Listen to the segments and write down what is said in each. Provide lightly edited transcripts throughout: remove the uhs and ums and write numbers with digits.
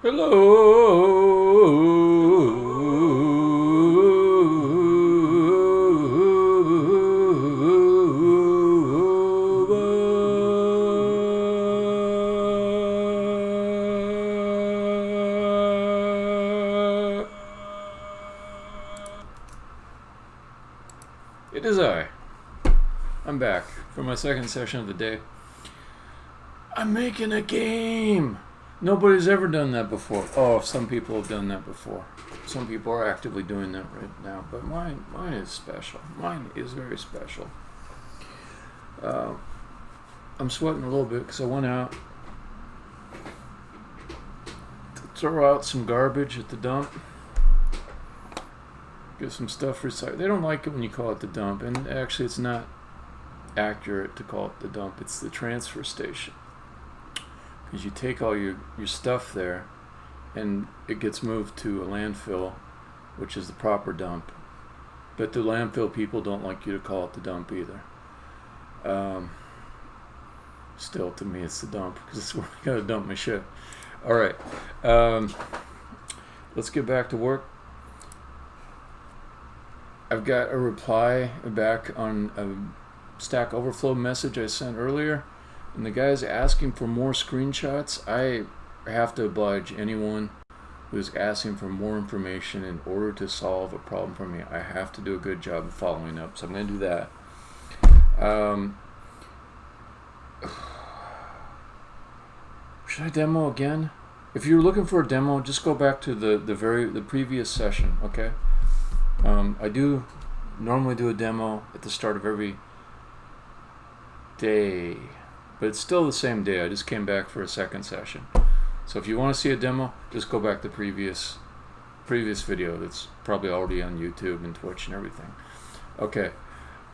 It is I. I'm back for my second session of the day. I'm making a game! Nobody's ever done that before. Oh, some people have done that before. Some people are actively doing that right now, but mine is special. Mine is very special. I'm sweating a little bit because I went out to throw out some garbage at the dump. Get some stuff recycled. They don't like it when you call it the dump, and actually it's not accurate to call it the dump. It's the transfer station. Because you take all your stuff there and it gets moved to a landfill, which is the proper dump. But the landfill people don't like you to call it the dump either. Still, to me, it's the dump because it's where I gotta dump my shit. Alright, let's get back to work. I've got a reply back on a Stack Overflow message I sent earlier. And the guy's asking for more screenshots. I have to oblige anyone who's asking for more information in order to solve a problem for me. I have to do a good job of following up, so I'm going to do that. Should I demo again? If you're looking for a demo, just go back to the previous session, okay? I do normally do a demo at the start of every day. But it's still the same day. I just came back for a second session. So if you want to see a demo, just go back to previous video that's probably already on YouTube and Twitch and everything. Okay,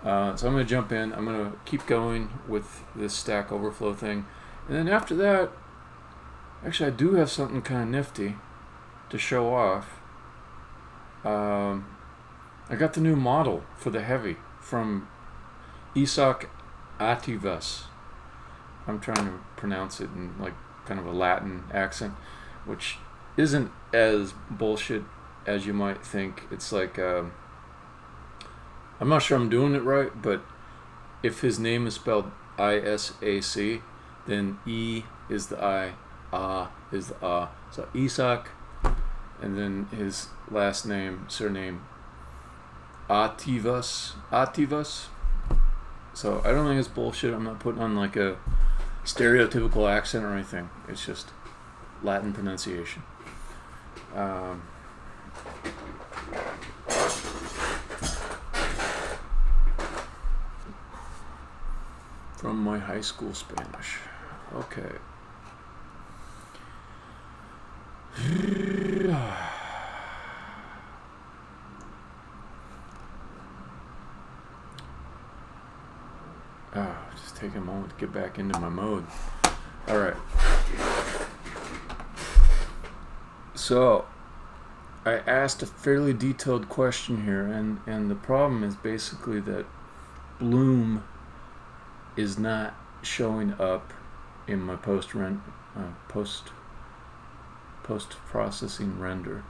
so I'm going to jump in. I'm going to keep going with this Stack Overflow thing. And then after that, actually I do have something kind of nifty to show off. I got the new model for the Heavy from Isaac Ativas. I'm trying to pronounce it in like kind of a Latin accent, which isn't as bullshit as you might think. It's like I'm not sure I'm doing it right, but if his name is spelled I-S-A-C, then E is the I, A is the A. So Isaac, and then his last name, surname, Ativas. So I don't think it's bullshit. I'm not putting on like a stereotypical accent or anything. It's just Latin pronunciation. From my high school Spanish. Okay. Just take a moment to get back into my mode. Alright. So, I asked a fairly detailed question here, and the problem is basically that Bloom is not showing up in my post-processing render.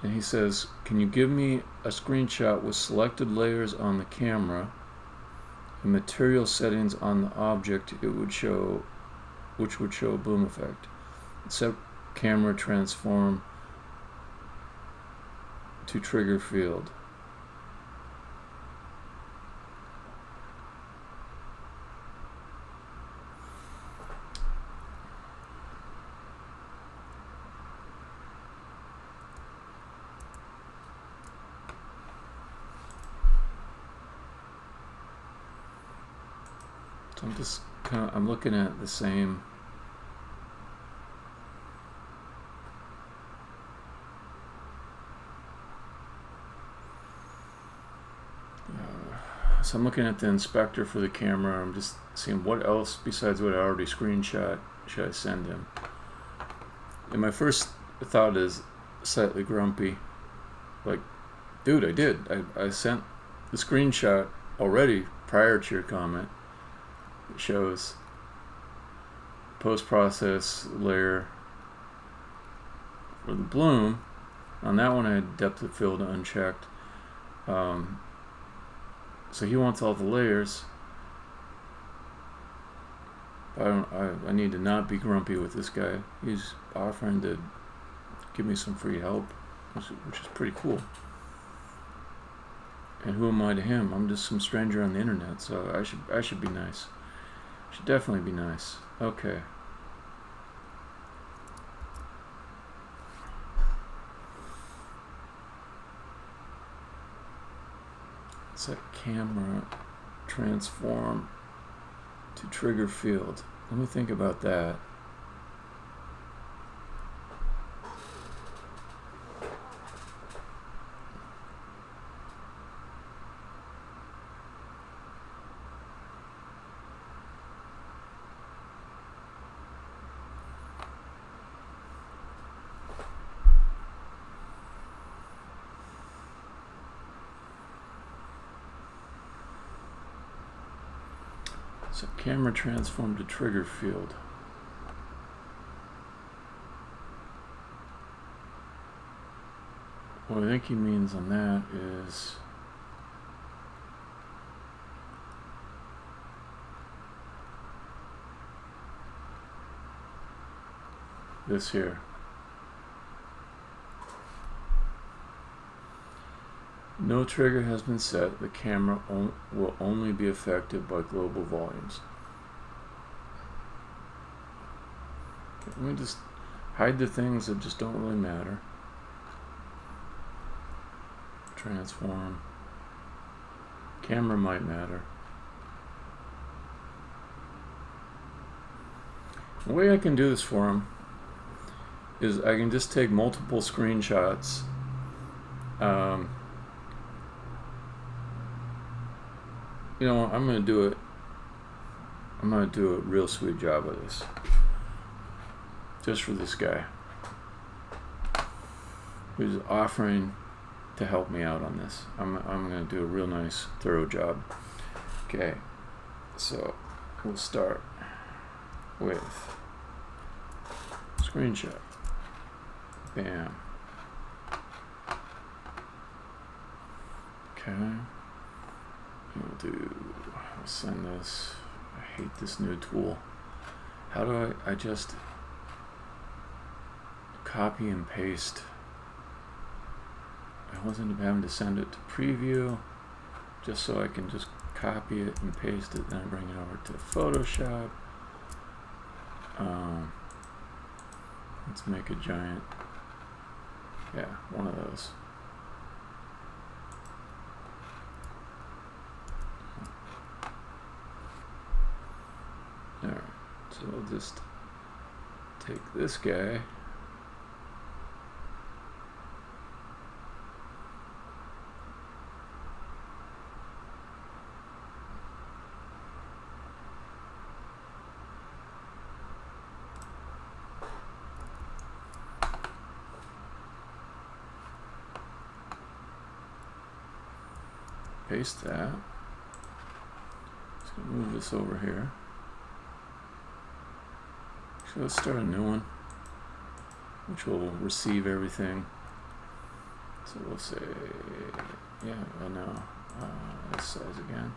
And he says, can you give me a screenshot with selected layers on the camera and material settings on the object which would show a bloom effect? Set camera transform to trigger field. So I'm looking at the same. So I'm looking at the inspector for the camera. I'm just seeing what else besides what I already screenshot should I send him. And my first thought is slightly grumpy. Like, dude, I did. I sent the screenshot already prior to your comment. It shows post-process layer for the bloom. On that one I had depth of field unchecked. So he wants all the layers. I need to not be grumpy with this guy. He's offering to give me some free help, which is pretty cool. And who am I to him? I'm just some stranger on the internet, so I should be nice. Should definitely be nice. Okay. Set camera transform to trigger field. Let me think about that. So camera transform to trigger field. What I think he means on that is this here. No trigger has been set. The camera will only be affected by global volumes. Let me just hide the things that just don't really matter. Transform. Camera might matter. The way I can do this for him is I can just take multiple screenshots. You know, I'm gonna do a real sweet job of this. Just for this guy who's offering to help me out on this. I'm gonna do a real nice, thorough job. Okay, so we'll start with screenshot. Bam. Okay. I'll send this. I hate this new tool. How do I just copy and paste? I wasn't having to send it to preview just so I can just copy it and paste it, then I bring it over to Photoshop. Let's make a giant, yeah, one of those. Alright, so we'll just take this guy. Paste that. Just gonna move this over here. So let's start a new one, which will receive everything. So we'll say, yeah, oh no, this size again.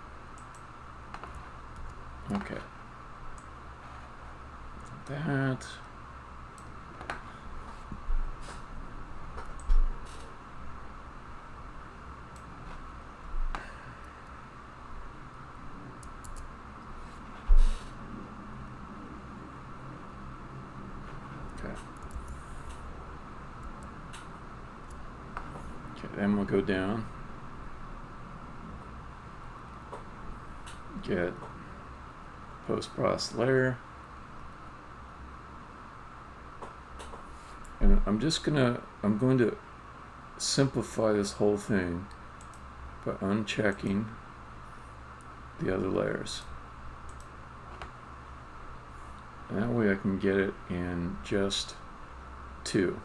Okay. That. Then we'll go down, get post-process layer, and I'm going to simplify this whole thing by unchecking the other layers. And that way I can get it in just 2.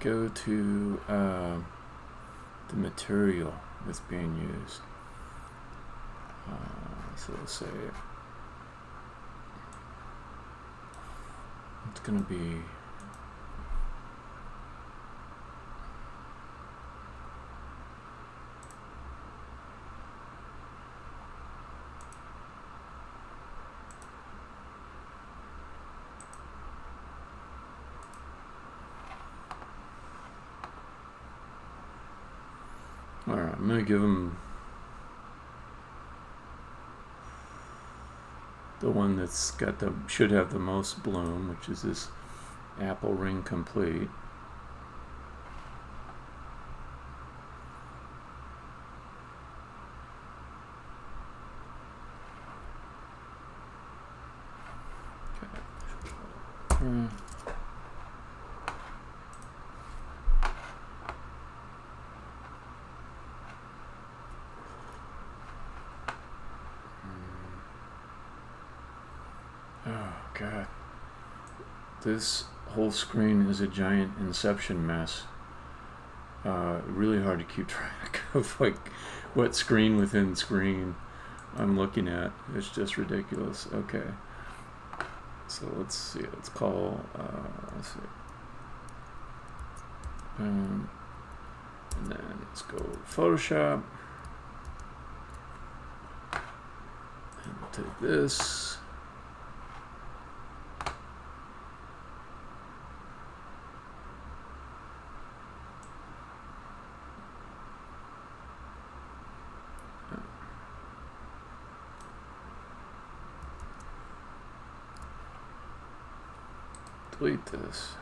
go to the material that's being used. So let's say it's going to be alright, I'm going to give them the one that's got the should have the most bloom, which is this apple ring complete. Okay. Oh god, this whole screen is a giant Inception mess. Really hard to keep track of like what screen within screen I'm looking at. It's just ridiculous. Okay, so let's see. Let's call. Let's see. And then let's go Photoshop. And we'll take this. Delete this.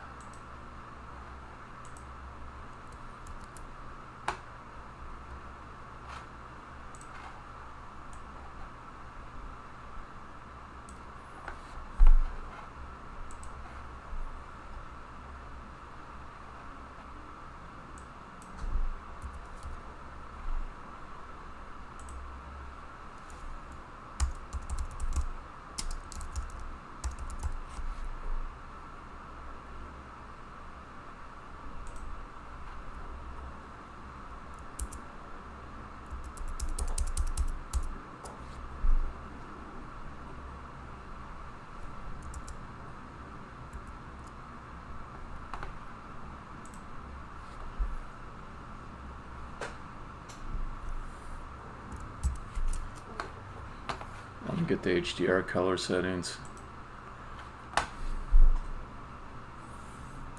Let me get the HDR color settings.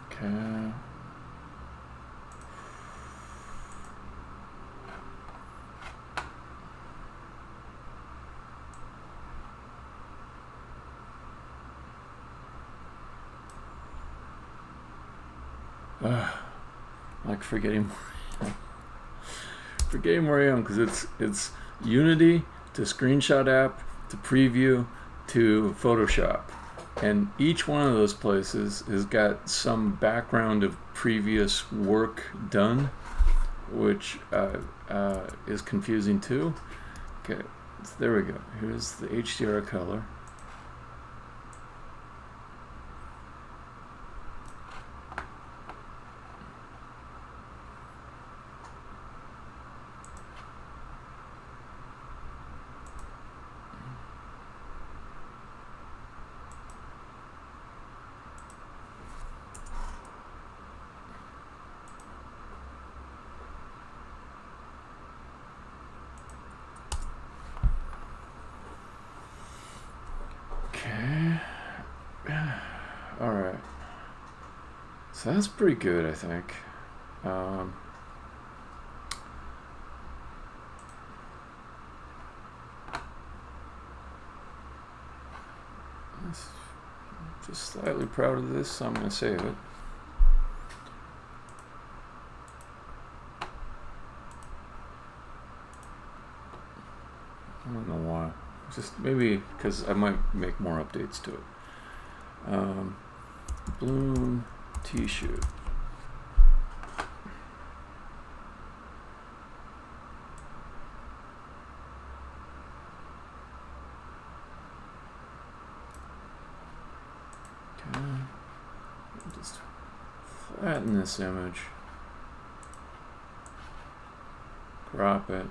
Okay. Like forgetting where I am, because it's Unity to Screenshot app to Preview to Photoshop, and each one of those places has got some background of previous work done, which is confusing too. Okay, so there we go. Here's the HDR color. Alright, so that's pretty good, I think. Just slightly proud of this, so I'm going to save it. I don't know why. Just maybe because I might make more updates to it. Bloom T-shoot. Okay. Just that in this image. Crop it.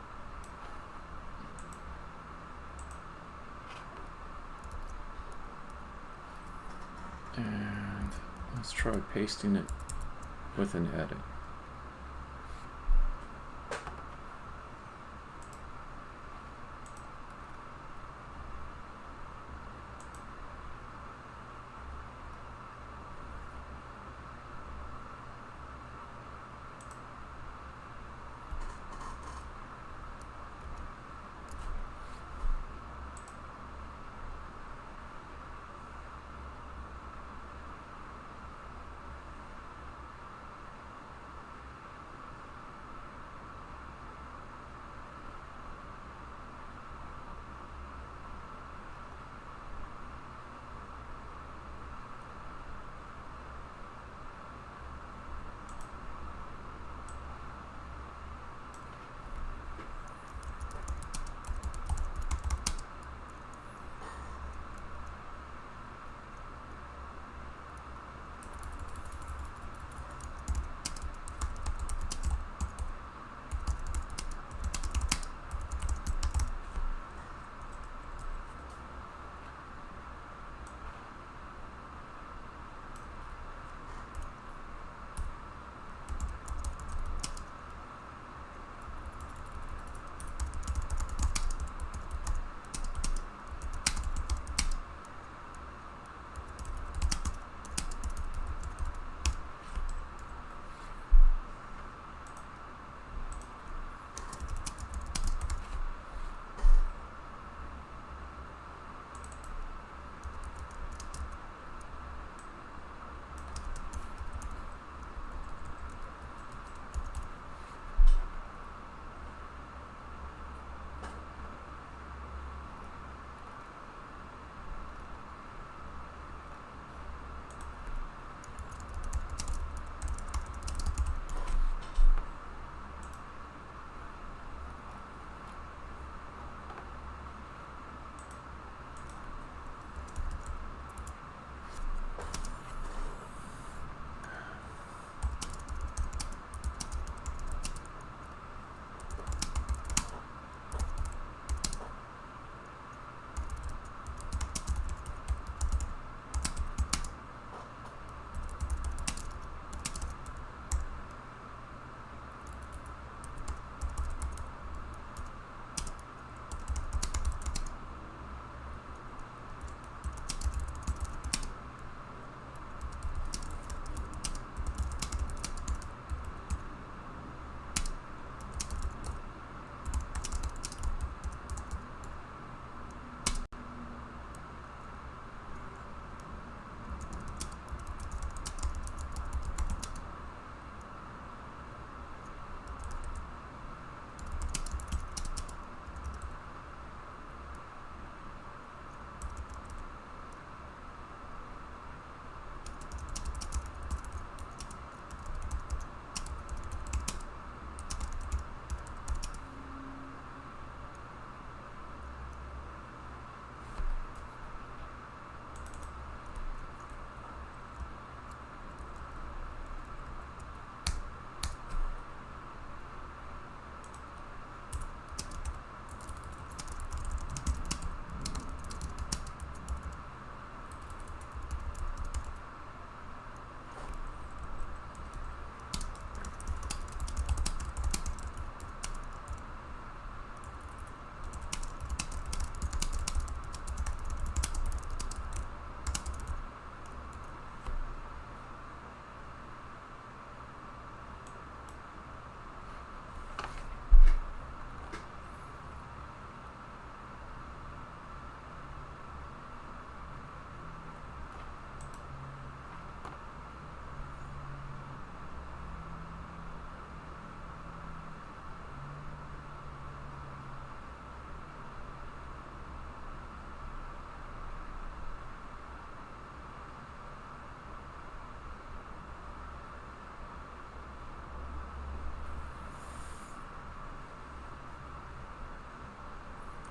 And let's try pasting it with an edit.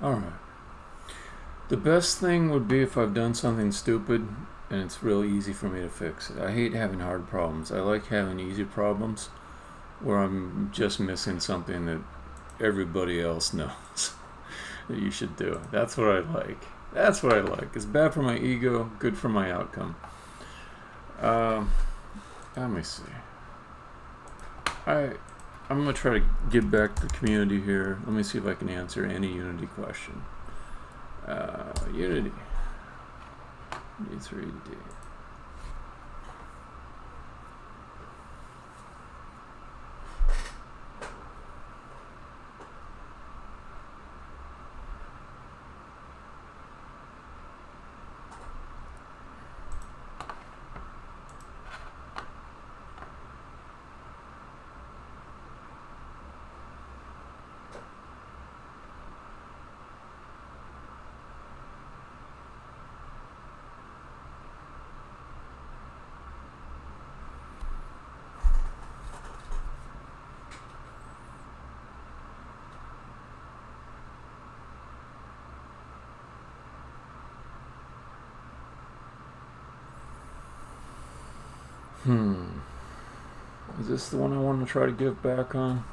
Alright. The best thing would be if I've done something stupid and it's real easy for me to fix it. I hate having hard problems. I like having easy problems where I'm just missing something that everybody else knows that you should do. That's what I like. That's what I like. It's bad for my ego, good for my outcome. Let me see. I'm gonna try to give back to the community here. Let me see if I can answer any Unity question. Unity. D3D. Is this the one I want to try to give back on?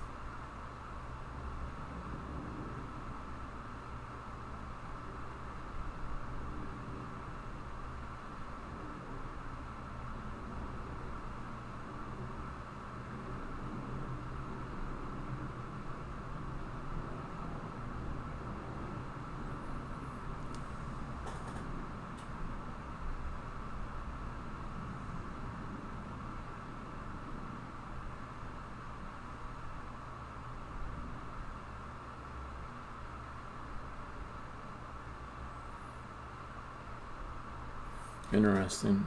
Interesting.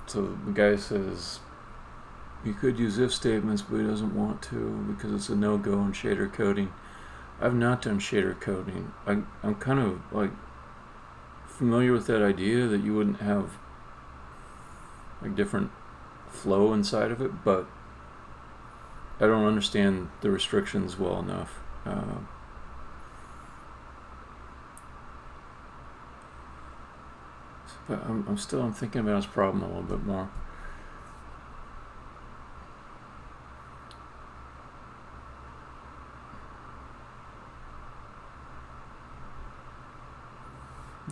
So the guy says you could use if statements, but he doesn't want to because it's a no-go in shader coding. I've not done shader coding. I'm kind of like familiar with that idea that you wouldn't have like different flow inside of it, but I don't understand the restrictions well enough. But I'm thinking about his problem a little bit more.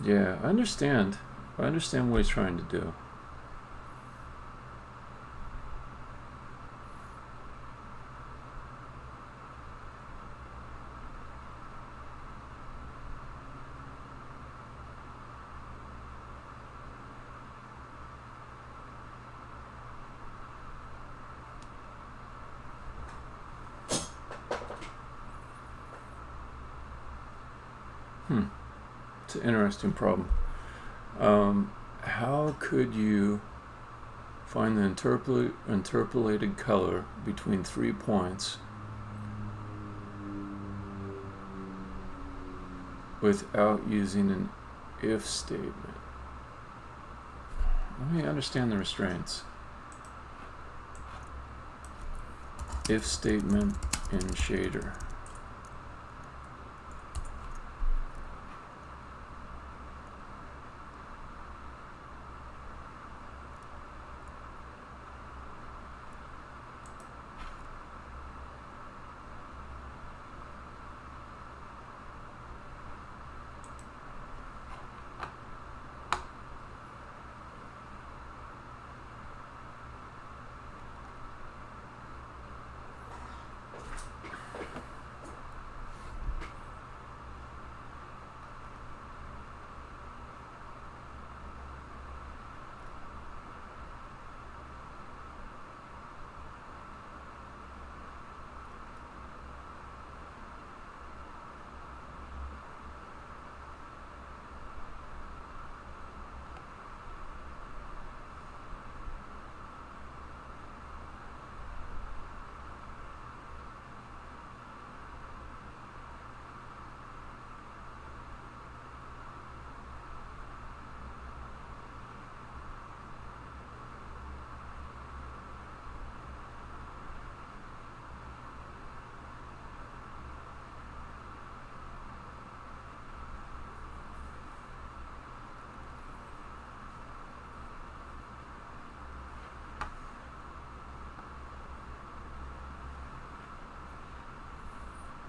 Yeah, I understand what he's trying to do. It's an interesting problem. How could you find the interpolated color between 3 points without using an if statement? Let me understand the restraints. If statement in shader.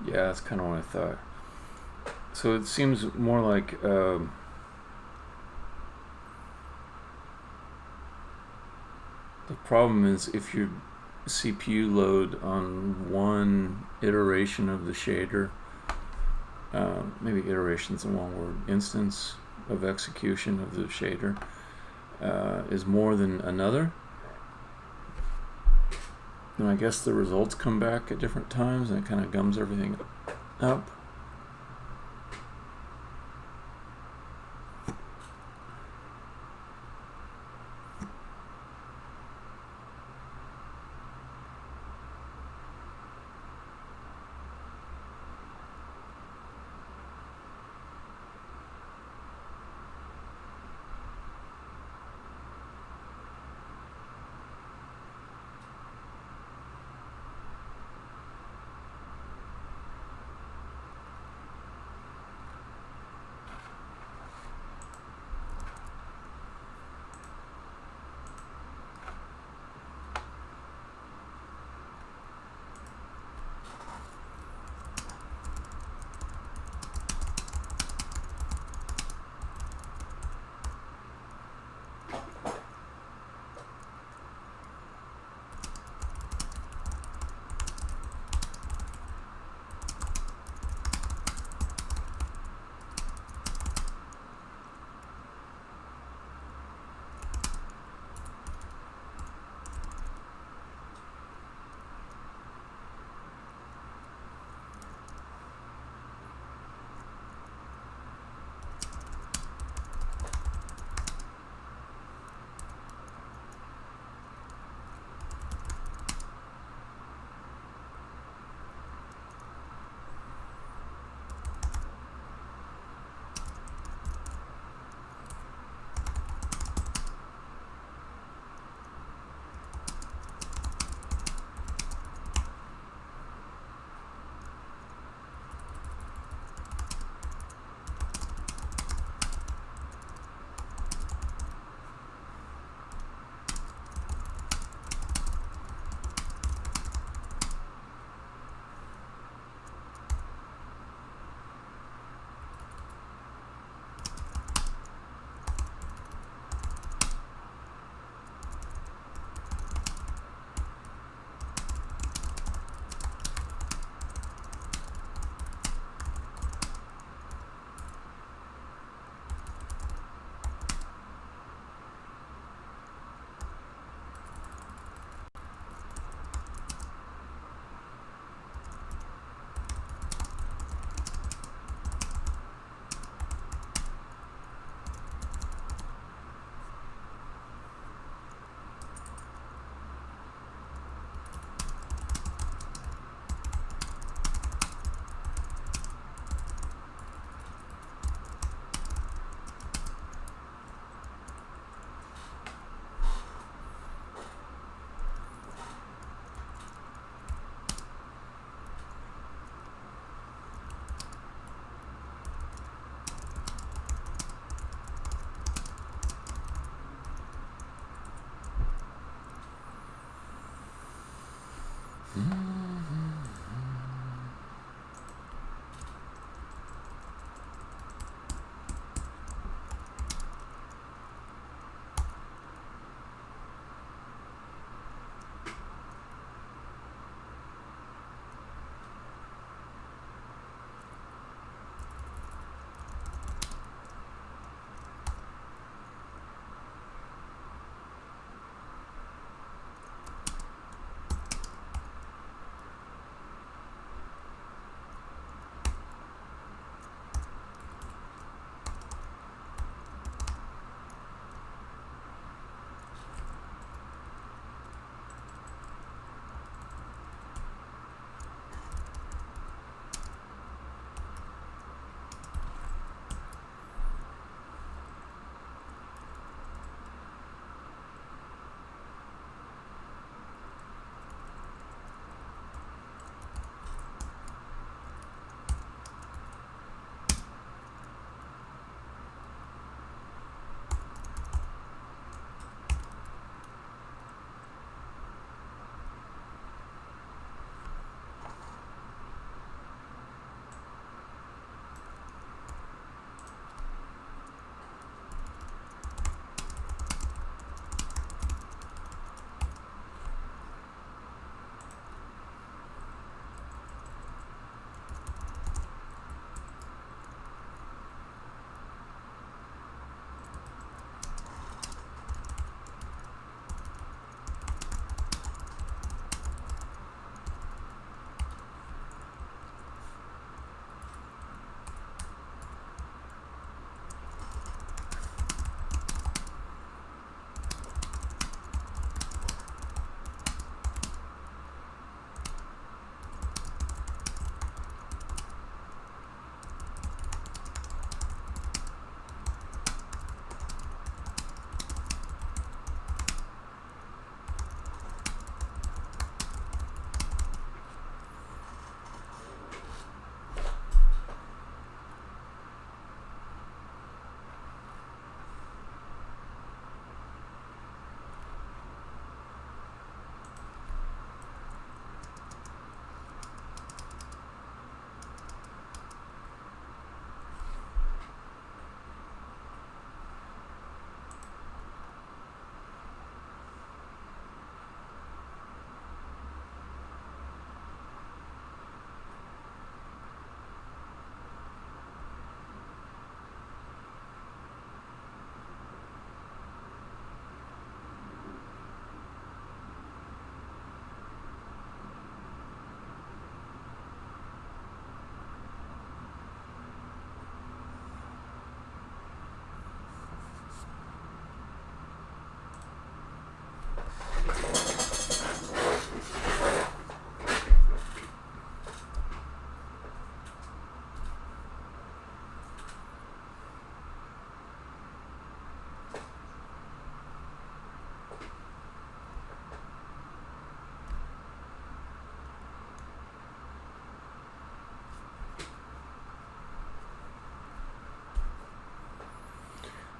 Yeah, that's kind of what I thought. So it seems more like the problem is if your CPU load on one iteration of the shader, maybe iteration's the wrong word, instance of execution of the shader is more than another, then I guess the results come back at different times and it kind of gums everything up.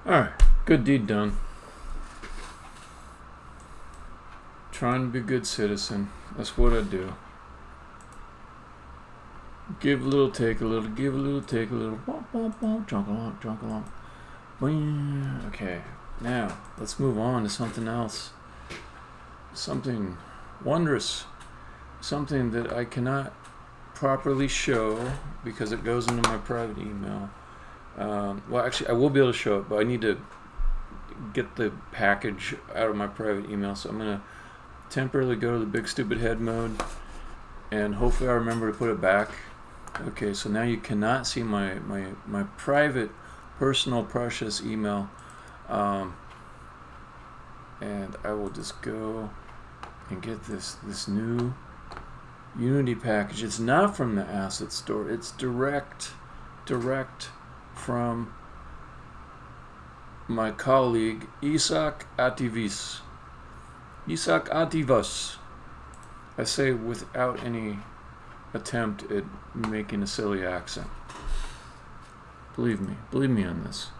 Alright, good deed done. Trying to be a good citizen. That's what I do. Give a little, take a little, give a little, take a little. Junk along. Okay, now let's move on to something else. Something wondrous. Something that I cannot properly show because it goes into my private email. Well, actually, I will be able to show it, but I need to get the package out of my private email. So I'm going to temporarily go to the big stupid head mode, and hopefully I remember to put it back. Okay, so now you cannot see my private, personal, precious email. And I will just go and get this new Unity package. It's not from the asset store. It's direct from my colleague Isak Ativas. I say without any attempt at making a silly accent. Believe me on this.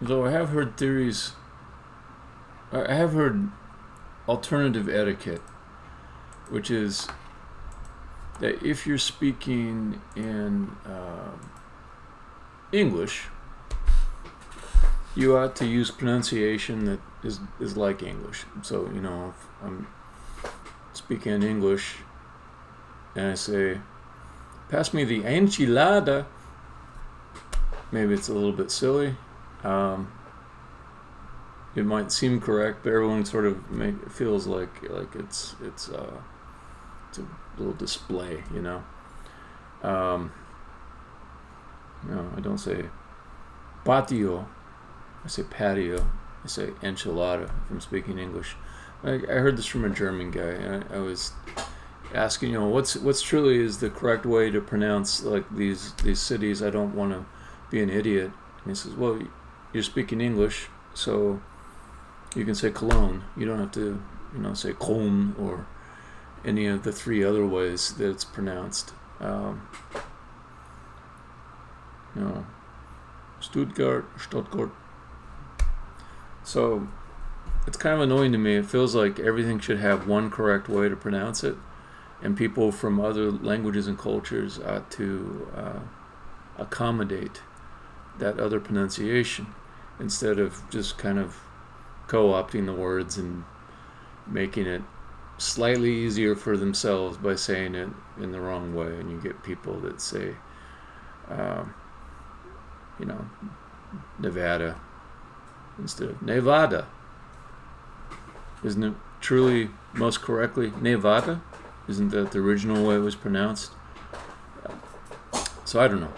Though I have heard theories, I have heard alternative etiquette, which is that if you're speaking in English, you ought to use pronunciation that is like English. So, you know, if I'm speaking English and I say, pass me the enchilada, maybe it's a little bit silly. It might seem correct, but everyone sort of feels like it's a little display, you know. No, I don't say patio. I say patio. I say enchilada if I'm speaking English. I heard this from a German guy, and I was asking, you know, what's truly is the correct way to pronounce like these cities. I don't want to be an idiot. And he says, well, you're speaking English, so you can say Cologne. You don't have to, you know, say Köln or any of the three other ways that it's pronounced. You know, Stuttgart. So it's kind of annoying to me. It feels like everything should have one correct way to pronounce it, and people from other languages and cultures ought to accommodate that other pronunciation instead of just kind of co-opting the words and making it slightly easier for themselves by saying it in the wrong way. And you get people that say, you know, Nevada instead of Nevada. Isn't it truly most correctly Nevada? Isn't that the original way it was pronounced? So I don't know.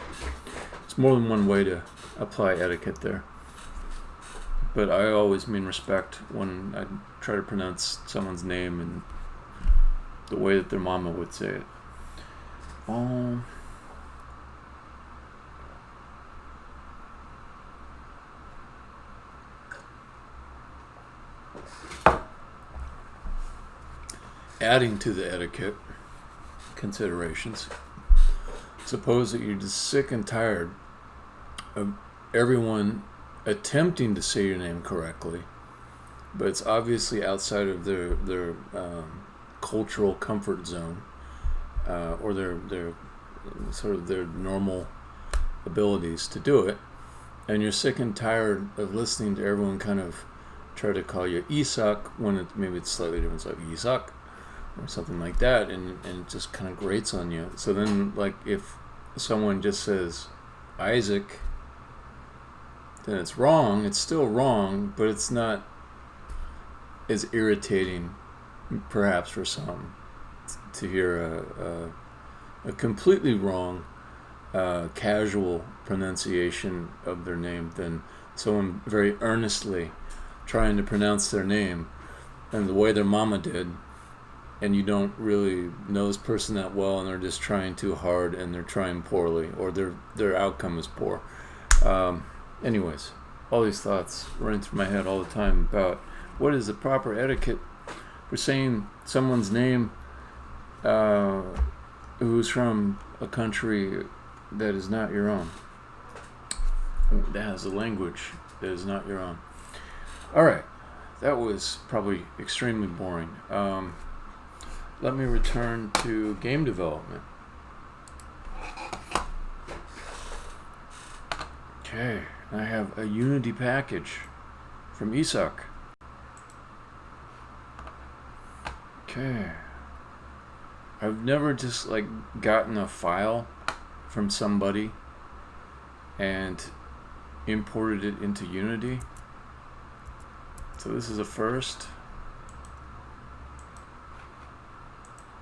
It's more than one way to apply etiquette there. But I always mean respect when I try to pronounce someone's name in the way that their mama would say it. Adding to the etiquette considerations, suppose that you're just sick and tired of everyone attempting to say your name correctly, but it's obviously outside of their cultural comfort zone, or their sort of their normal abilities to do it, and you're sick and tired of listening to everyone kind of try to call you Isak when maybe it's slightly different, it's like Isak or something like that, and it just kind of grates on you. So then, like, if someone just says Isaac, then it's wrong. It's still wrong, but it's not as irritating, perhaps, for some to hear a completely wrong casual pronunciation of their name than someone very earnestly trying to pronounce their name and the way their mama did, and you don't really know this person that well, and they're just trying too hard, and they're trying poorly, or their outcome is poor. Anyways, all these thoughts running through my head all the time about what is the proper etiquette for saying someone's name uh, who's from a country that is not your own, that has a language that is not your own. All right, that was probably extremely boring. Let me return to game development. Okay, I have a Unity package from Isak. Okay. I've never just like gotten a file from somebody and imported it into Unity. So this is a first.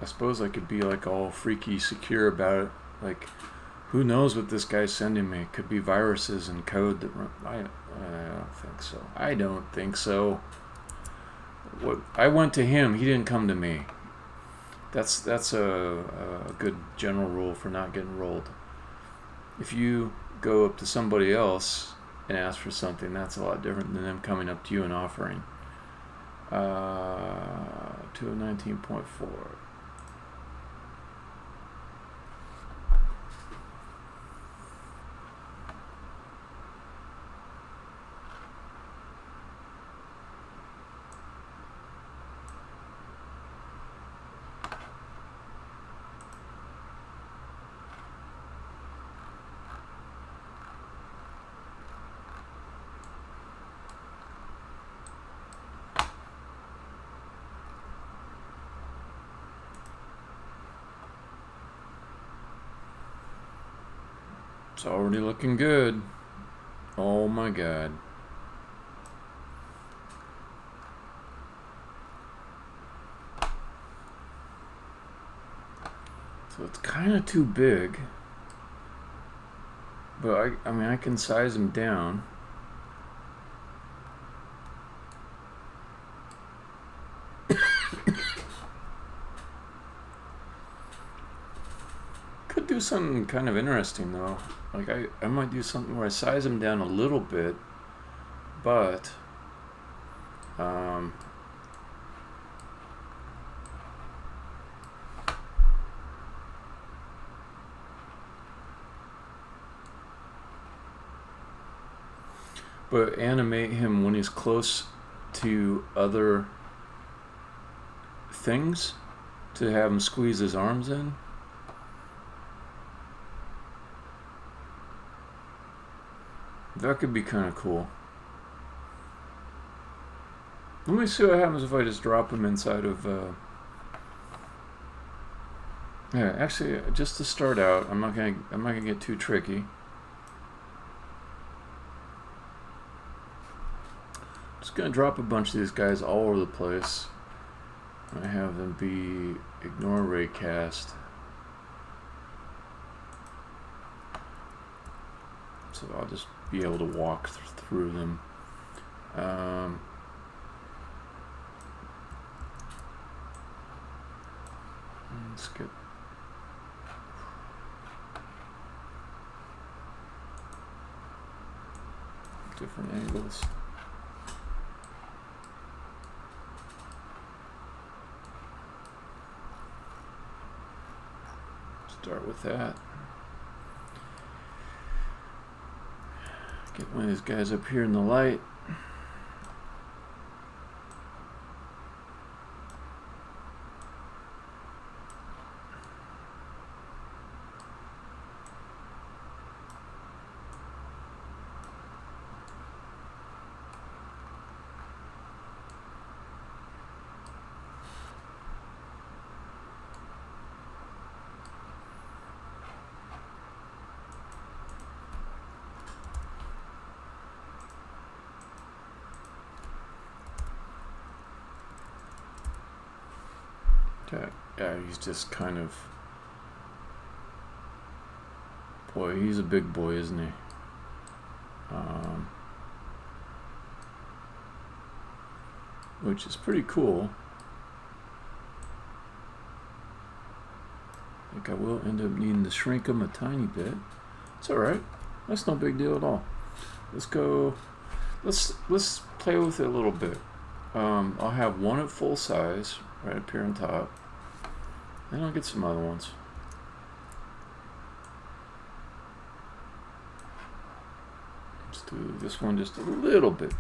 I suppose I could be like all freaky secure about it. Like, who knows what this guy's sending me? Could be viruses and code that run. I don't think so. I don't think so. What, I went to him. He didn't come to me. That's a good general rule for not getting rolled. If you go up to somebody else and ask for something, that's a lot different than them coming up to you and offering. 219.4. It's already looking good. Oh my god. So it's kind of too big. But I mean, I can size them down. Could do something kind of interesting though. Like I might do something where I size them down a little bit, but animate him when he's close to other things, to have him squeeze his arms in. That could be kind of cool. Let me see what happens if I just drop him inside of... Yeah, actually, just to start out, I'm not gonna get too tricky. Just gonna drop a bunch of these guys all over the place. I have them be ignore raycast. So I'll just be able to walk through them. Let's get different angles. Start with that. Get one of these guys up here in the light. Yeah, he's just kind of... Boy, he's a big boy, isn't he? Which is pretty cool. I think I will end up needing to shrink him a tiny bit. It's alright. That's no big deal at all. Let's go... Let's play with it a little bit. I'll have one at full size, right up here on top. Then I'll get some other ones. Let's do this one just a little bit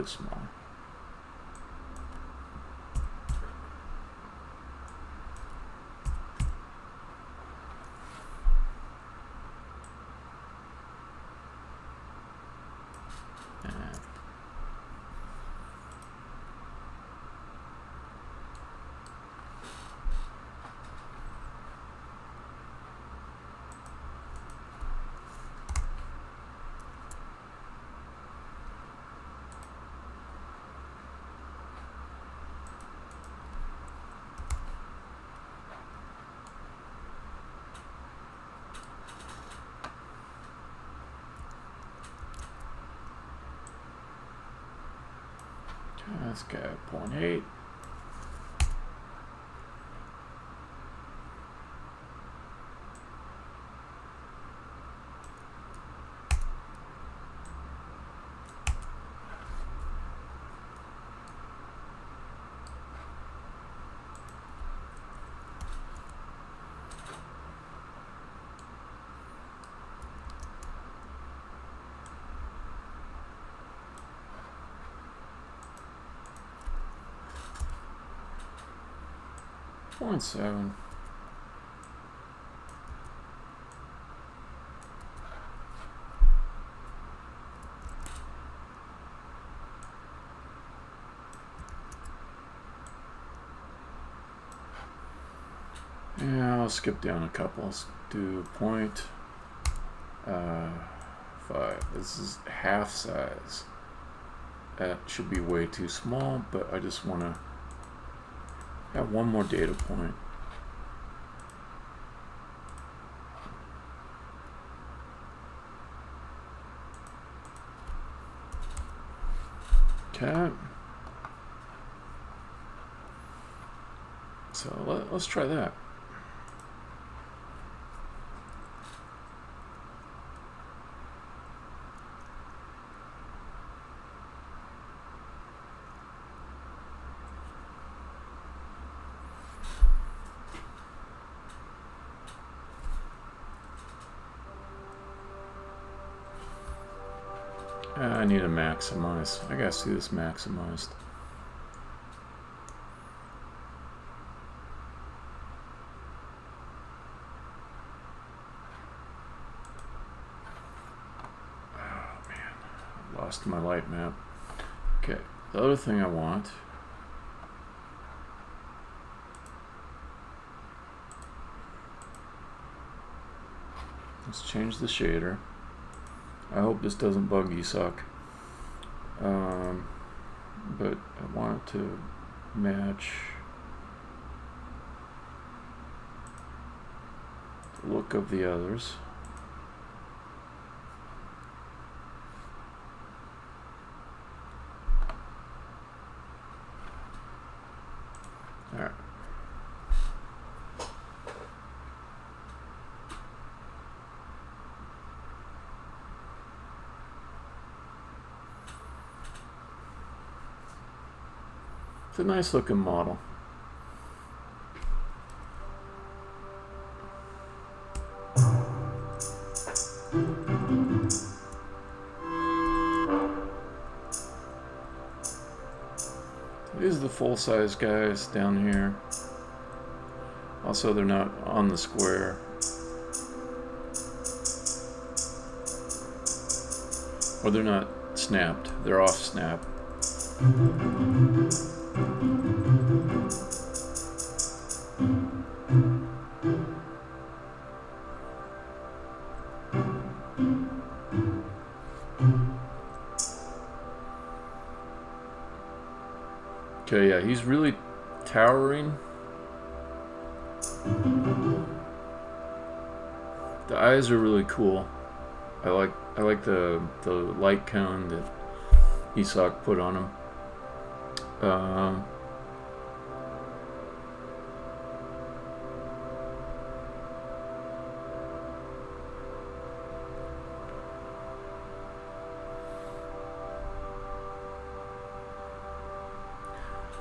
smaller. Let's go 0.8. Point 7. Yeah, I'll skip down a couple. Let's do 0.5. This is half size. That should be way too small, but I just want to have one more data point. Okay. So let's try that. I need to maximize. I gotta see this maximized. Oh man, I lost my light map. Okay, the other thing I want. Let's change the shader. I hope this doesn't bug ESOC. But I want it to match the look of the others. All right. It's a nice looking model. These are the full-size guys down here. Also, they're not on the square. Or they're not snapped. They're off snap. Okay, yeah, he's really towering. The eyes are really cool. I like the light cone that ESOC put on him.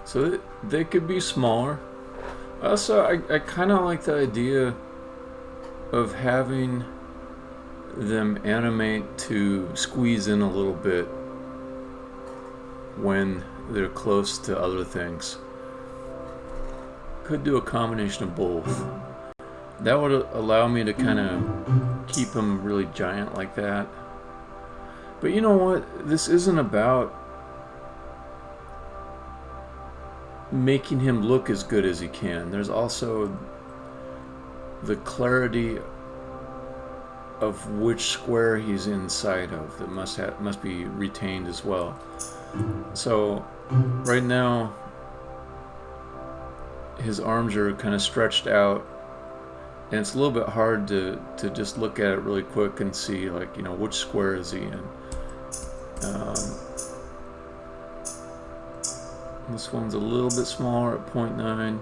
So they could be smaller. Also, I kind of like the idea of having them animate to squeeze in a little bit when they're close to other things. Could do a combination of both. That would allow me to kind of keep them really giant like that. But you know what? This isn't about making him look as good as he can. There's also the clarity of which square he's inside of that must be retained as well. So right now his arms are kind of stretched out, and it's a little bit hard to just look at it really quick and see, like, you know, which square is he in. This one's a little bit smaller at 0.9.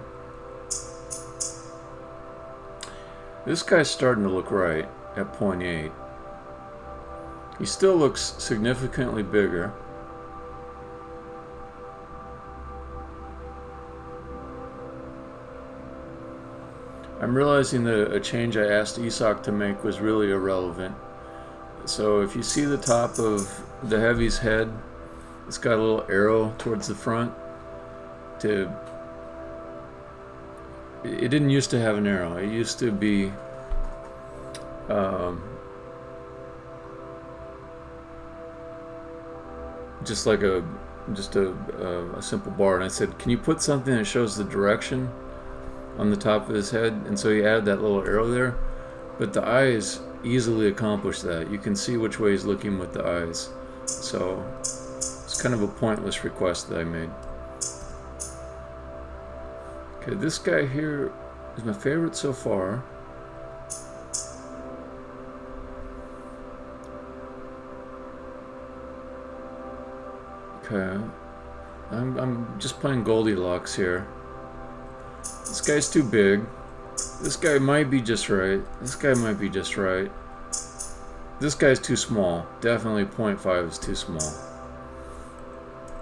This guy's starting to look right at 0.8. He still looks significantly bigger. I'm realizing that a change I asked Isak to make was really irrelevant. So if you see the top of the heavy's head, it's got a little arrow towards the front. It didn't used to have an arrow. It used to be just like a simple bar. And I said, can you put something that shows the direction on the top of his head? And so he added that little arrow there. But the eyes easily accomplish that. You can see which way he's looking with the eyes. So it's kind of a pointless request that I made. Okay, this guy here is my favorite so far. Okay, I'm just playing Goldilocks here. This guy's too big. This guy might be just right. This guy might be just right. This guy's too small. Definitely 0.5 is too small.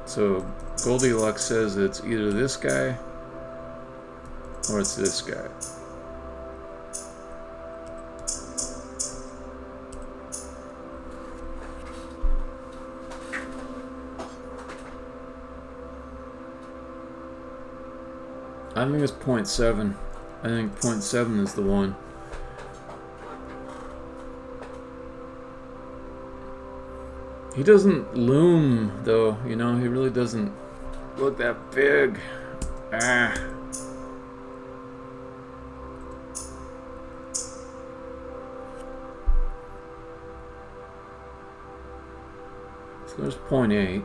So Goldilocks says it's either this guy or it's this guy. I think it's 0.7. I think 0.7 is the one. He doesn't loom, though, you know, he really doesn't look that big. Ah. So there's 0.8.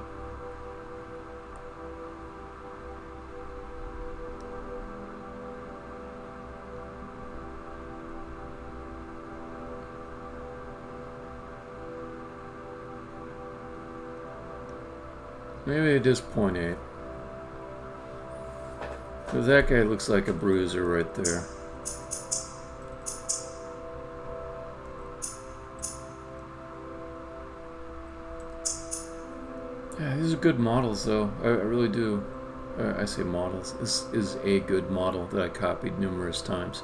Maybe it is 0.8. Because that guy looks like a bruiser right there. Yeah, these are good models, though. I really do. I say models. This is a good model that I copied numerous times.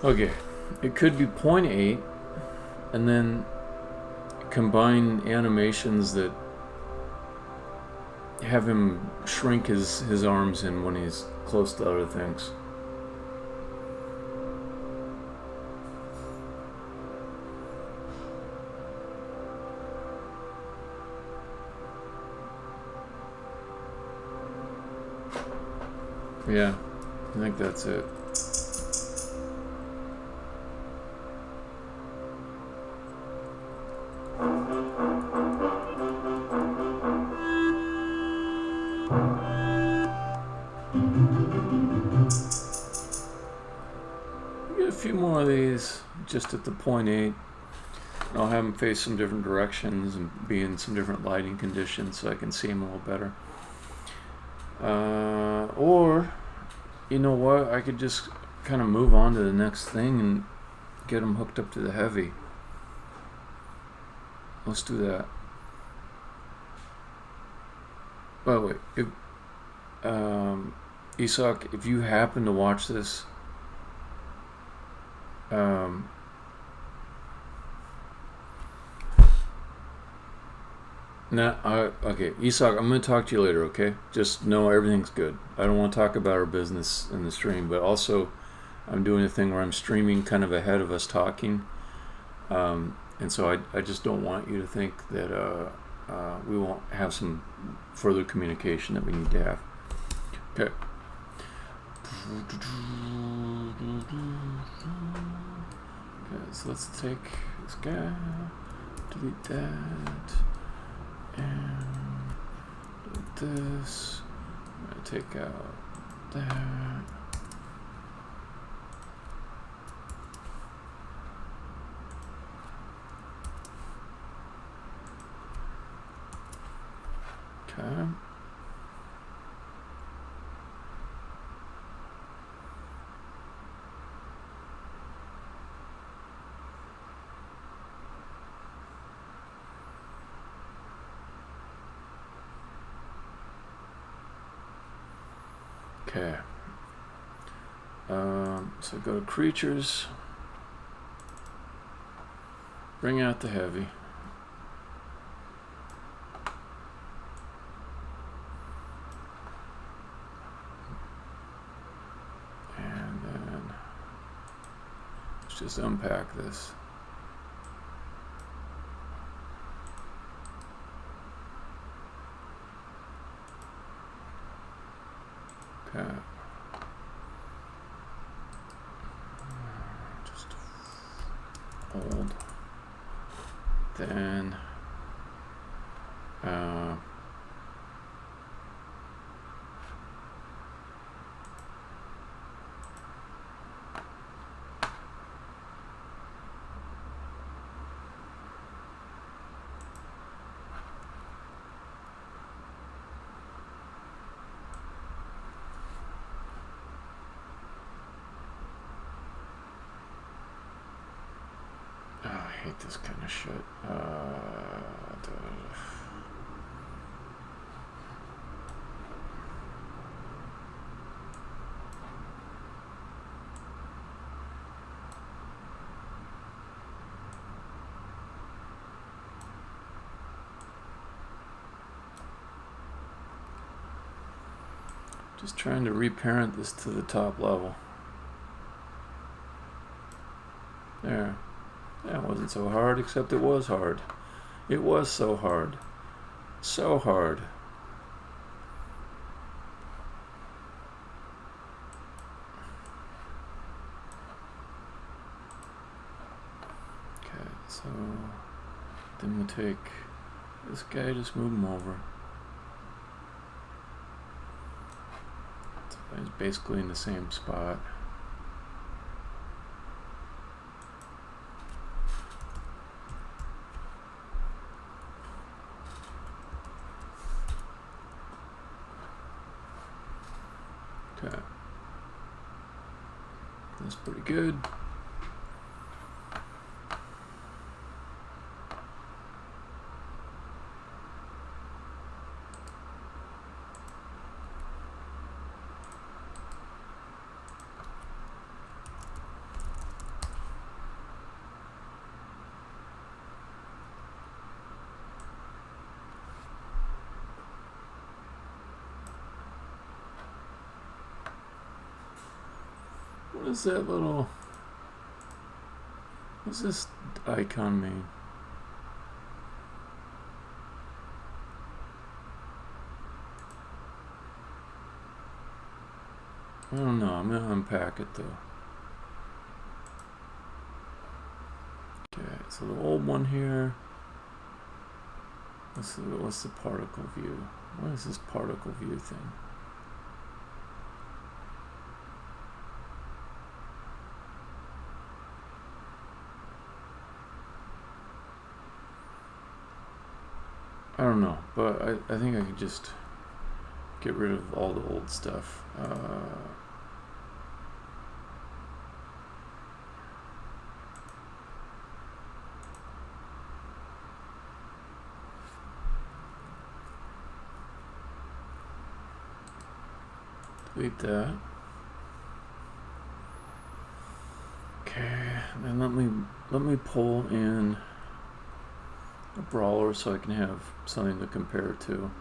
Okay, it could be 0.8 and then combine animations that have him shrink his arms in when he's close to other things. Yeah, I think that's it. Get a few more of these just at the 0.8. I'll have them face some different directions and be in some different lighting conditions so I can see them a little better. Or, you know what, I could just kind of move on to the next thing and get them hooked up to the heavy. Let's do that. By the way, if, Isak, if you happen to watch this, okay, Isak, I'm going to talk to you later, okay? Just know everything's good. I don't want to talk about our business in the stream, but also I'm doing a thing where I'm streaming kind of ahead of us talking. And so I just don't want you to think that we won't have some further communication that we need to have. Okay. Okay, so let's take this guy, delete that, and delete this. I'm going to take out that. Okay. Okay. So go to creatures, bring out the heavy. And then let's just unpack this. Okay. Just hold. Then I hate this kind of shit. Just trying to reparent this to the top level. There. That wasn't so hard, except it was hard. It was so hard. So hard. Okay, so then we'll take this guy, just move him over. So he's basically in the same spot. Okay. That's pretty good. What is that little... What's this icon mean? I don't know. I'm gonna unpack it though. Okay, so the old one here. What's the particle view? What is this particle view thing? I don't know, but I think I could just get rid of all the old stuff. Delete that. Okay, and let me pull in a brawler so I can have something to compare to.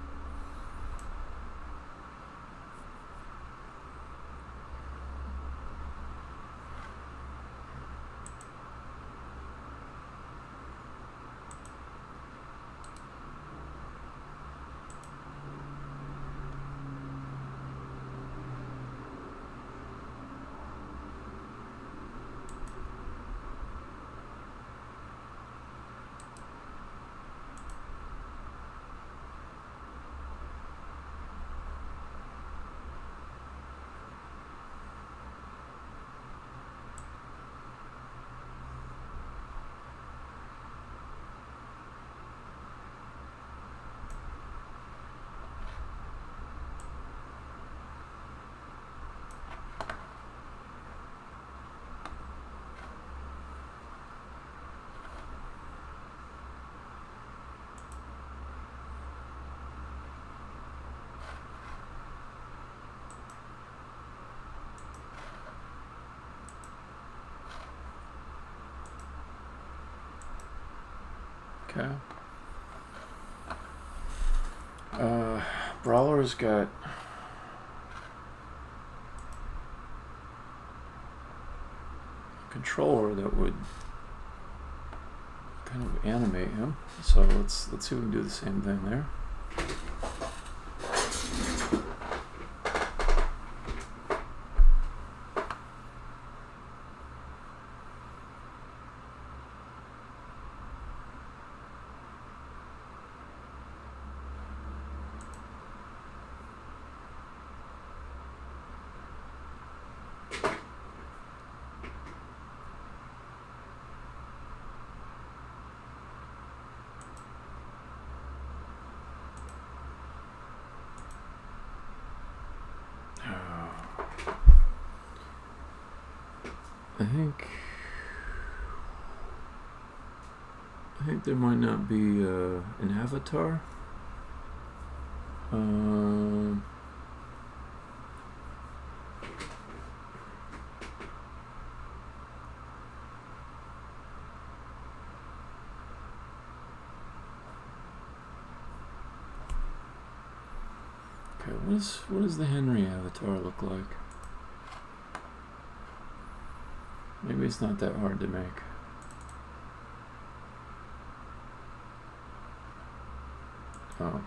Okay. Brawler's got a controller that would kind of animate him. So let's see if we can do the same thing there. I think there might not be an avatar. Okay, what does the Henry avatar look like? Maybe it's not that hard to make. Oh.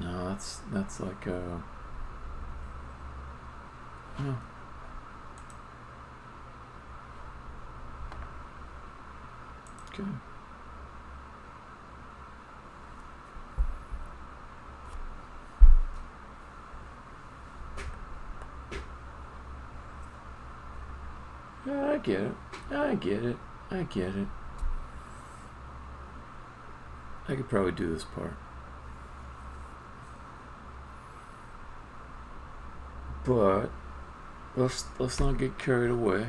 No, that's like a... Oh. Okay. I get it. I get it. I get it. I could probably do this part. But let's not get carried away.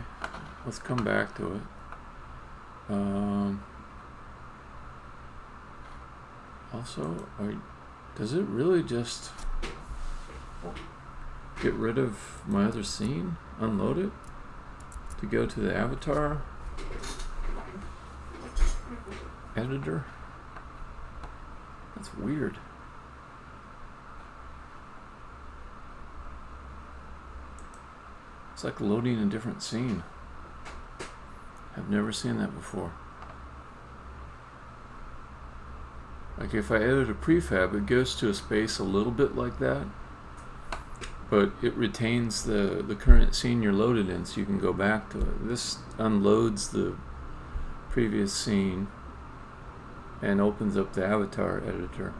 Let's come back to it. Also, does it really just get rid of my other scene? Unload it? To go to the avatar editor? That's weird. It's like loading a different scene. I've never seen that before. Like if I edit a prefab, it goes to a space a little bit like that, but it retains the current scene you're loaded in, so you can go back to it. This unloads the previous scene and opens up the avatar editor.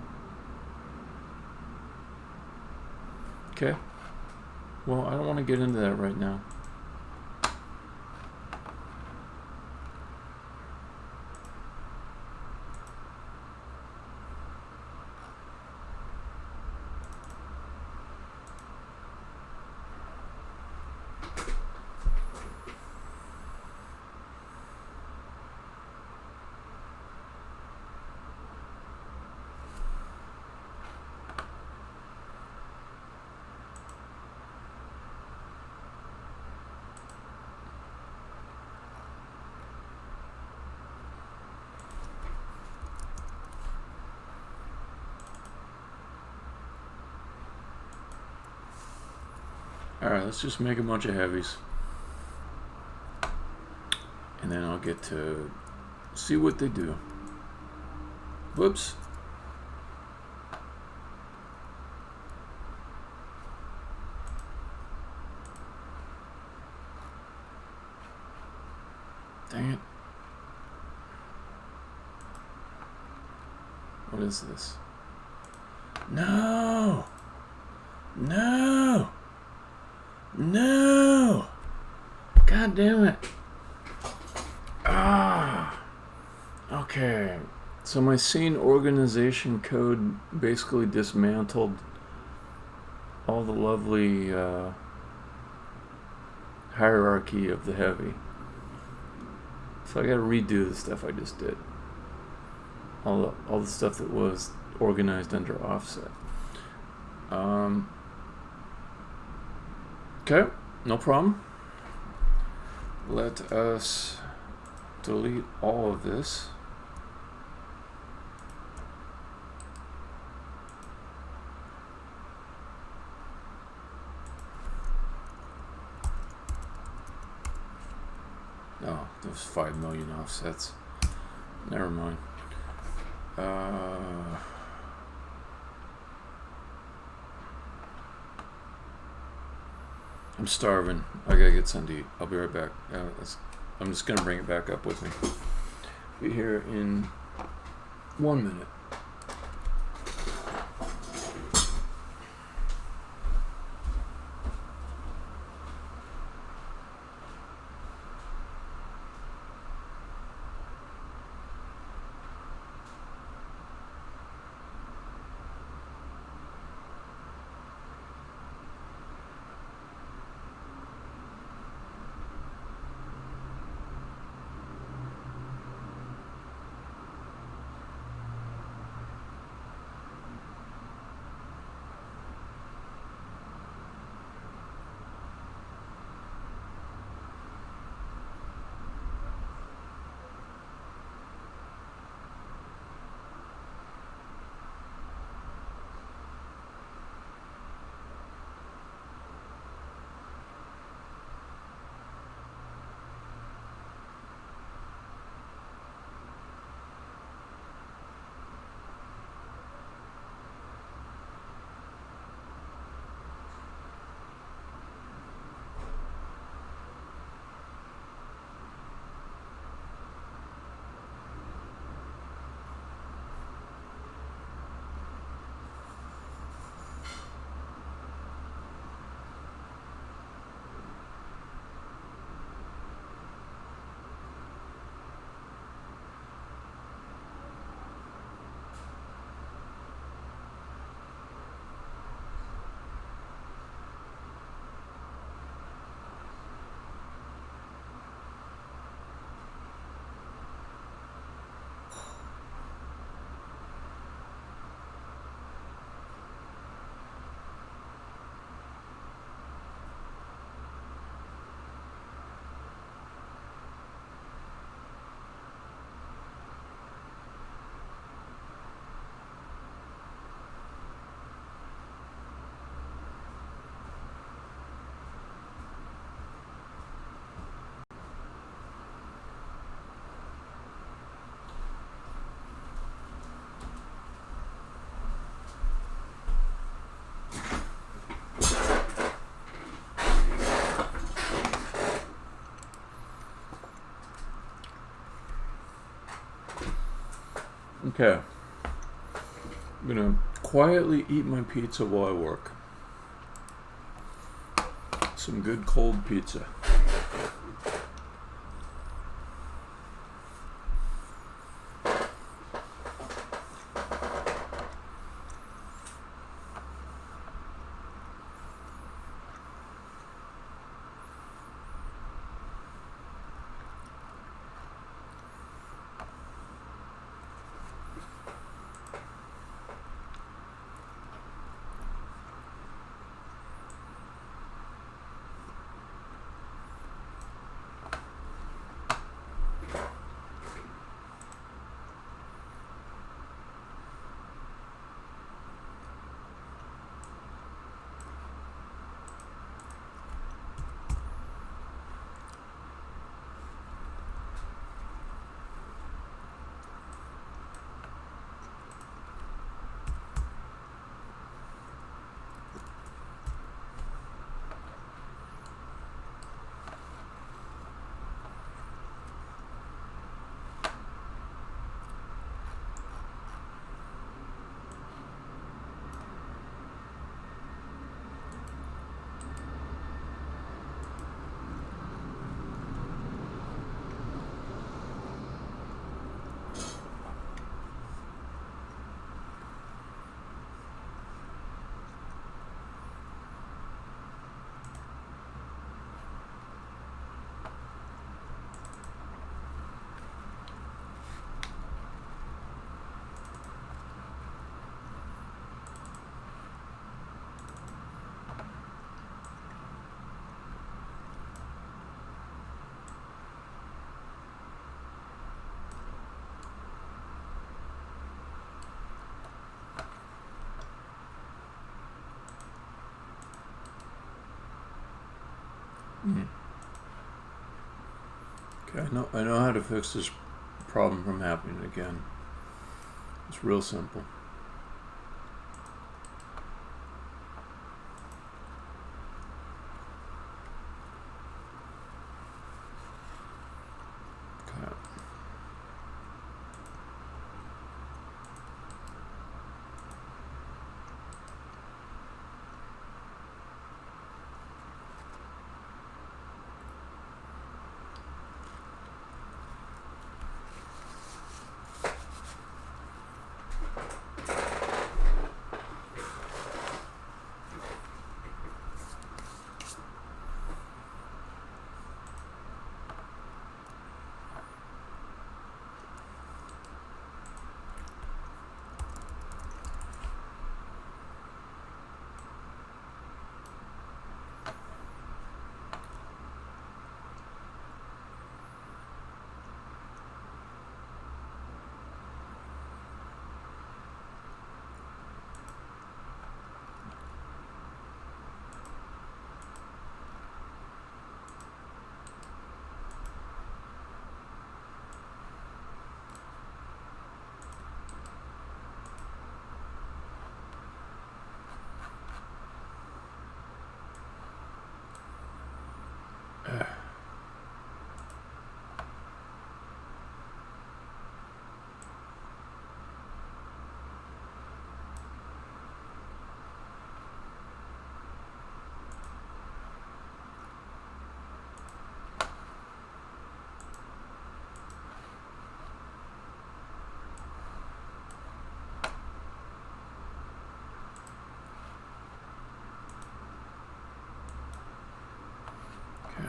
Okay. Well, I don't want to get into that right now. Alright, let's just make a bunch of heavies. And then I'll get to see what they do. Whoops. Dang it. What is this? No! No! No! God damn it. Ah! Okay. So my scene organization code basically dismantled all the lovely hierarchy of the heavy. So I gotta redo the stuff I just did. All the stuff that was organized under offset. Okay, no problem. Let us delete all of this. Oh, there's 5 million offsets. Never mind. I'm starving. I gotta get something to eat. I'll be right back. I'm just gonna bring it back up with me. Be here in 1 minute. Okay. I'm gonna quietly eat my pizza while I work. Some good cold pizza. Okay, I know how to fix this problem from happening again. It's real simple. Okay.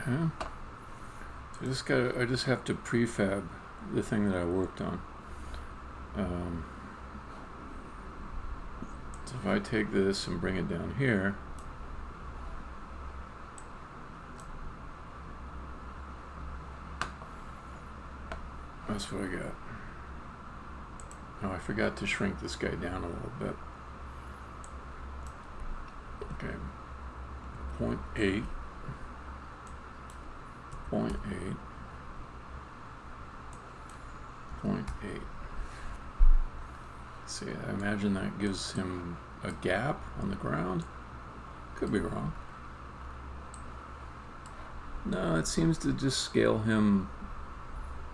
Okay. So I just have to prefab the thing that I worked on. So if I take this and bring it down here, that's what I got. Oh, I forgot to shrink this guy down a little bit. Okay. 0.8. 0.8. 0.8. See, I imagine that gives him a gap on the ground. Could be wrong. No, it seems to just scale him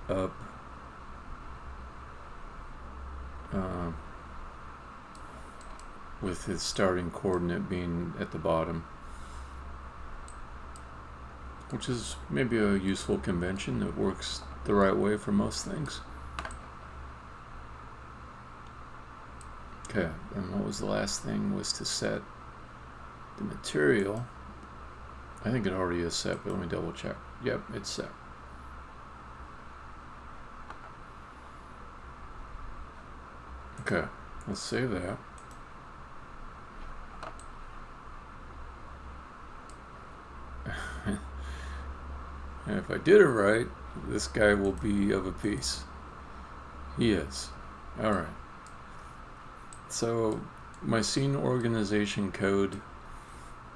up. with his starting coordinate being at the bottom, which is maybe a useful convention that works the right way for most things. Okay, and what was the last thing? Was to set the material. I think it already is set, but let me double check. Yep, it's set. Okay, let's save that. And if I did it right, this guy will be of a piece. He is. Alright. So, my scene organization code,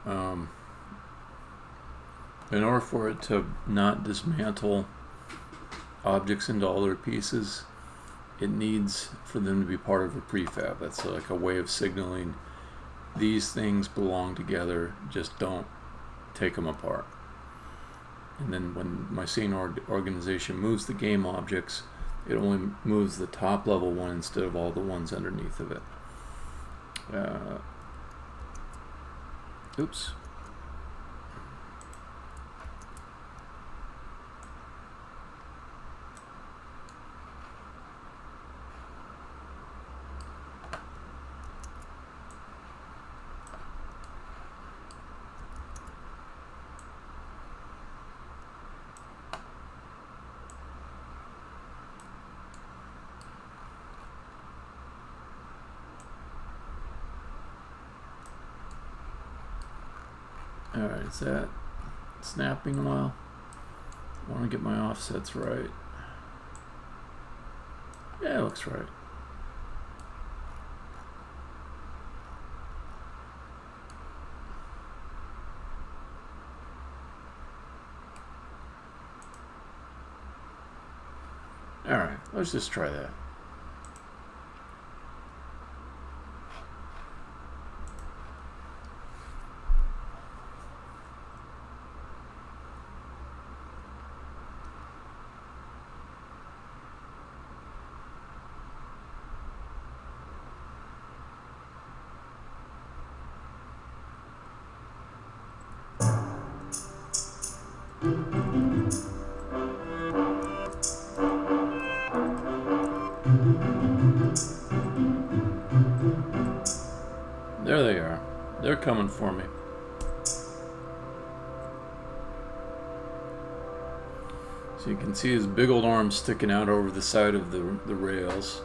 in order for it to not dismantle objects into all their pieces, it needs for them to be part of a prefab. That's like a way of signaling these things belong together, just don't take them apart. And then when my scene organization moves the game objects, it only moves the top level one instead of all the ones underneath of it. Oops. Alright, is that snapping well? I want to get my offsets right. Yeah, it looks right. Alright, let's just try that. There they are. They're coming for me. So you can see his big old arms sticking out over the side of the rails.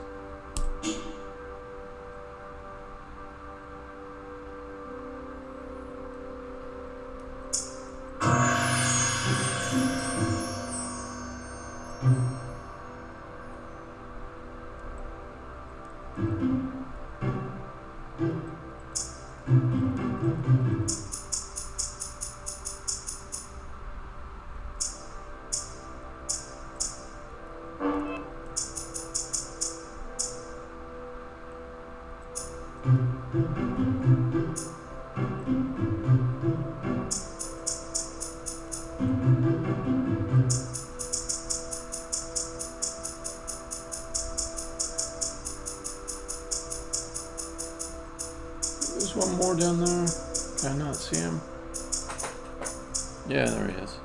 There's one more down there. Can I not see him? Yeah, there he is.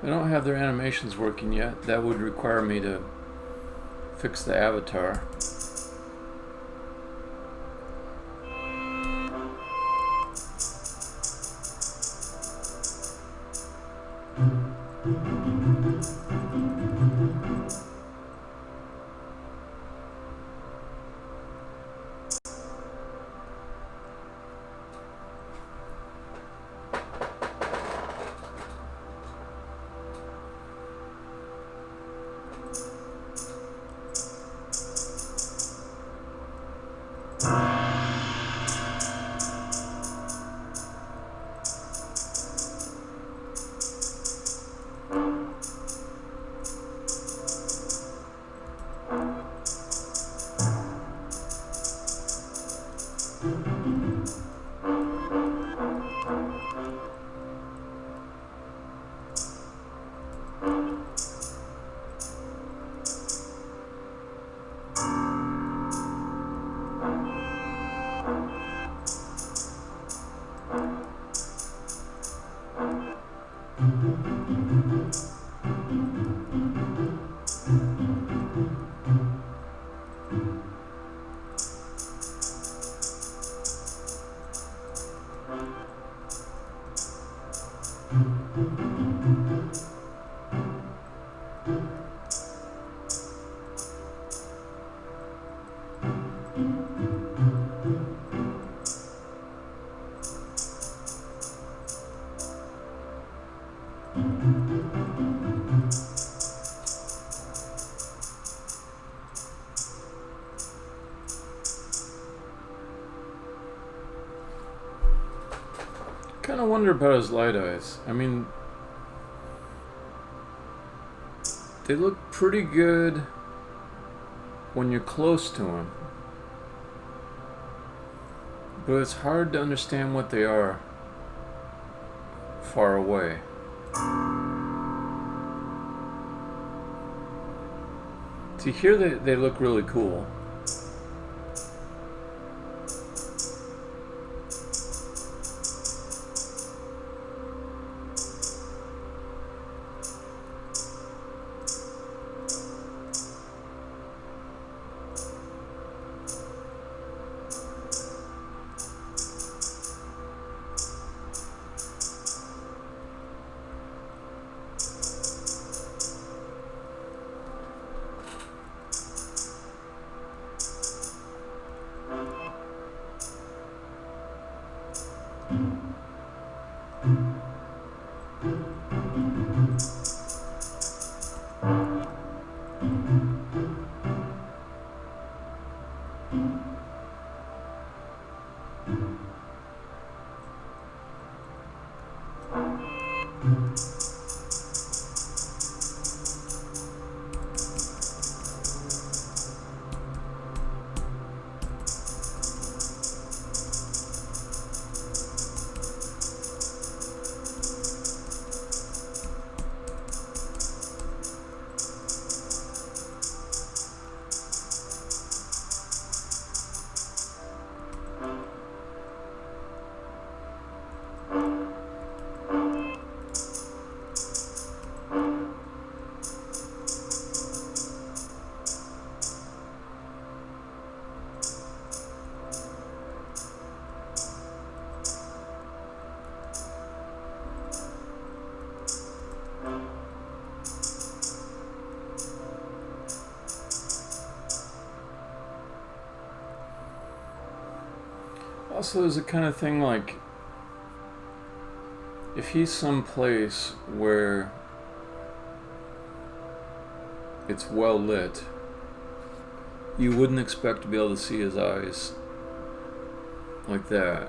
I don't have their animations working yet. That would require me to fix the avatar. Kind of wonder about his light eyes. I mean, they look pretty good when you're close to him, but it's hard to understand what they are far away. See, here they look really cool. Also, there's a kind of thing like, if he's someplace where it's well lit, you wouldn't expect to be able to see his eyes like that.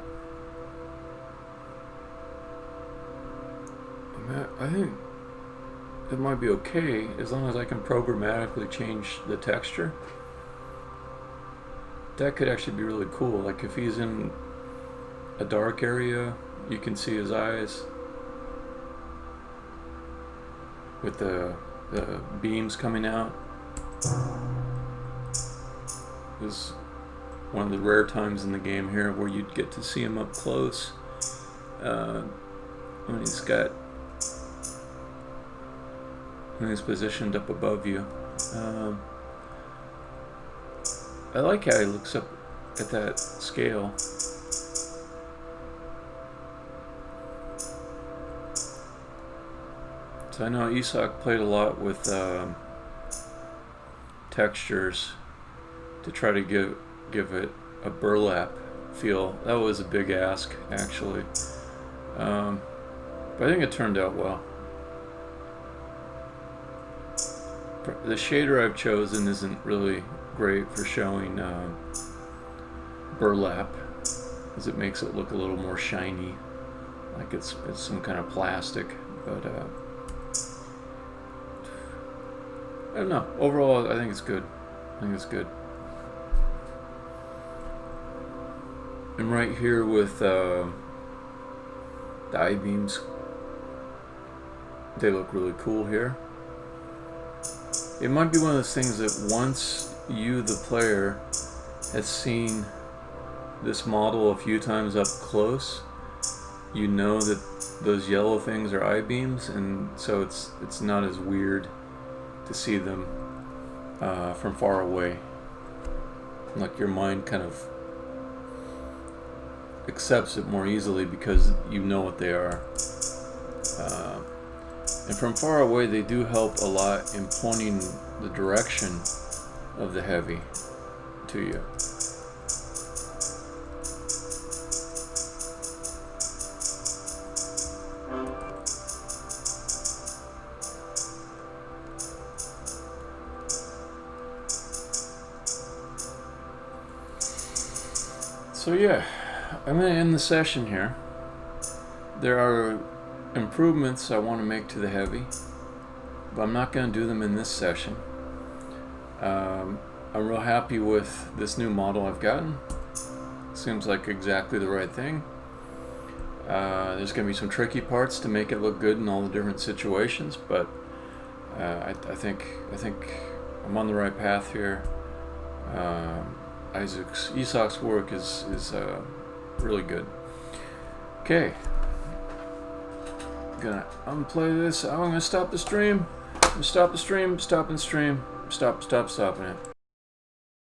I think it might be okay as long as I can programmatically change the texture. That could actually be really cool. Like if he's in a dark area, you can see his eyes with the beams coming out. This is one of the rare times in the game here where you'd get to see him up close when he's positioned up above you. I like how he looks up at that scale. So I know Isak played a lot with textures to try to give it a burlap feel. That was a big ask, actually. But I think it turned out well. The shader I've chosen isn't really great for showing burlap, as it makes it look a little more shiny, like it's some kind of plastic. But I don't know. Overall, I think it's good. I'm right here with the I-beams. They look really cool here. It might be one of those things that once you, the player, has seen this model a few times up close, you know that those yellow things are I-beams, and so it's not as weird to see them from far away. Like your mind kind of accepts it more easily because you know what they are. And from far away, they do help a lot in pointing the direction of the heavy to you. So yeah, I'm going to end the session here. There are improvements I want to make to the heavy, but I'm not going to do them in this session. I'm real happy with this new model I've gotten. Seems like exactly the right thing. There's going to be some tricky parts to make it look good in all the different situations, but I think I'm on the right path here. Isak's work is really good. Okay, I'm gonna unplay this. I'm gonna stop the stream. I'm gonna stop the stream. Stopping the stream. Stopping it.